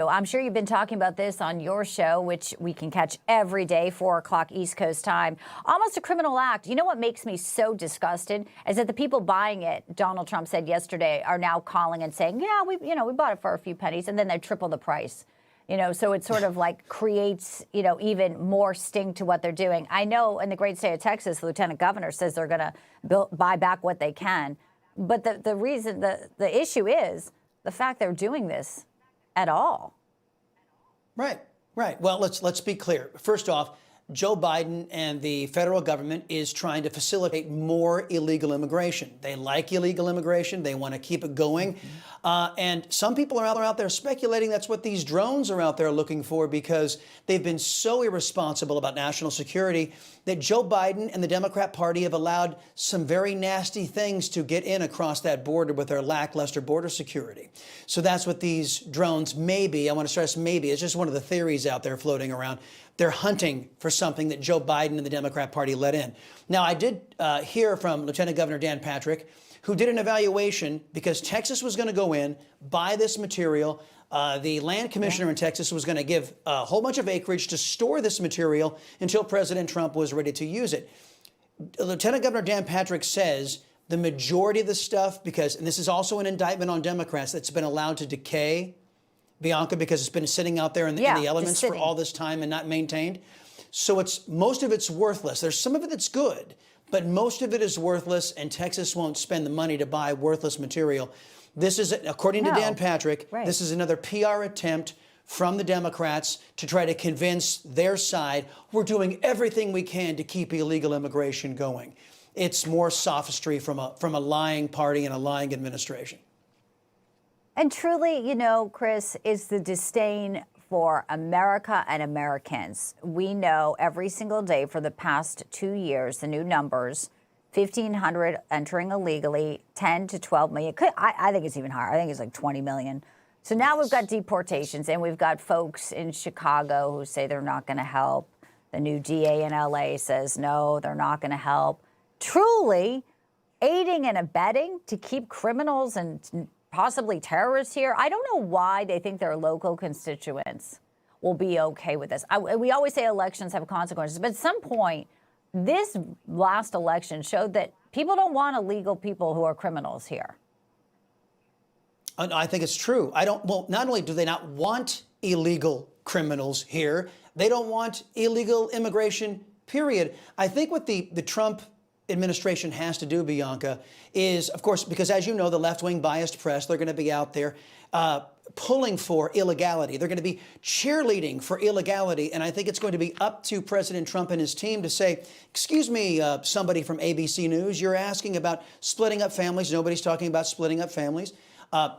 I'm sure you've been talking about this on your show, which we can catch every day, 4 o'clock East Coast time. Almost a criminal act. You know what makes me so disgusted is that the people buying it, Donald Trump said yesterday, are now calling and saying, yeah, we bought it for a few pennies, and then they triple the price. So it sort of like creates, even more sting to what they're doing. I know in the great state of Texas, the lieutenant governor says they're going to buy back what they can. But the reason, the issue is the fact they're doing this at all. Right. Well, let's be clear. First off, Joe Biden and the federal government is trying to facilitate more illegal immigration. They like illegal immigration. They want to keep it going. And some people are out there speculating that's what these drones are out there looking for, because they've been so irresponsible about national security that Joe Biden and the Democrat Party have allowed some very nasty things to get in across that border with their lackluster border security. So that's what these drones may be. I want to stress maybe. It's just one of the theories out there floating around. They're hunting for something that Joe Biden and the Democrat Party let in. Now, I did hear from Lieutenant Governor Dan Patrick, who did an evaluation because Texas was going to go in, buy this material. The land commissioner in Texas was going to give a whole bunch of acreage to store this material until President Trump was ready to use it. Lieutenant Governor Dan Patrick says the majority of the stuff, and this is also an indictment on Democrats, that's been allowed to decay, Bianca, because it's been sitting out there in the elements for all this time and not maintained. So most of it's worthless. There's some of it that's good, but most of it is worthless, and Texas won't spend the money to buy worthless material. This is, according to Dan Patrick, this is another PR attempt from the Democrats to try to convince their side we're doing everything we can to keep illegal immigration going. It's more sophistry from a lying party and a lying administration. And truly, Chris, is the disdain for America and Americans. We know every single day for the past 2 years, the new numbers, 1,500 entering illegally, 10 to 12 million. I think it's even higher. I think it's like 20 million. So now we've got deportations, and we've got folks in Chicago who say they're not going to help. The new DA in LA says, no, they're not going to help. Truly aiding and abetting to keep criminals and possibly terrorists here. I don't know why they think their local constituents will be okay with this. We always say elections have consequences, but at some point, this last election showed that people don't want illegal people who are criminals here. I think it's true. Well, not only do they not want illegal criminals here, they don't want illegal immigration, period. I think what the Trump administration has to do, Bianca, is, of course, because as you know, the left-wing biased press, they're going to be out there pulling for illegality. They're going to be cheerleading for illegality. And I think it's going to be up to President Trump and his team to say, excuse me, somebody from ABC News, you're asking about splitting up families. Nobody's talking about splitting up families.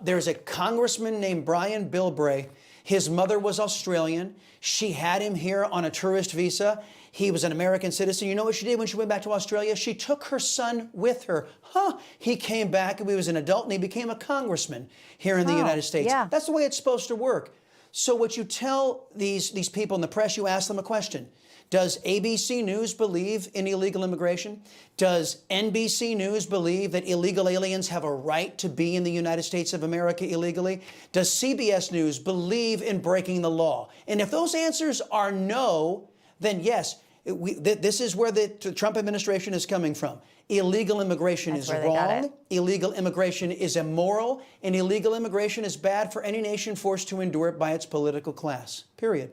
There's a congressman named Brian Bilbray. His mother was Australian. She had him here on a tourist visa. He was an American citizen. You know what she did when she went back to Australia? She took her son with her. He came back and he was an adult and he became a congressman here in the United States. Yeah. That's the way it's supposed to work. So what you tell these people in the press, you ask them a question. Does ABC News believe in illegal immigration? Does NBC News believe that illegal aliens have a right to be in the United States of America illegally? Does CBS News believe in breaking the law? And if those answers are no, then yes, this is where the Trump administration is coming from. Illegal immigration is wrong. Illegal immigration is immoral. And illegal immigration is bad for any nation forced to endure it by its political class. Period.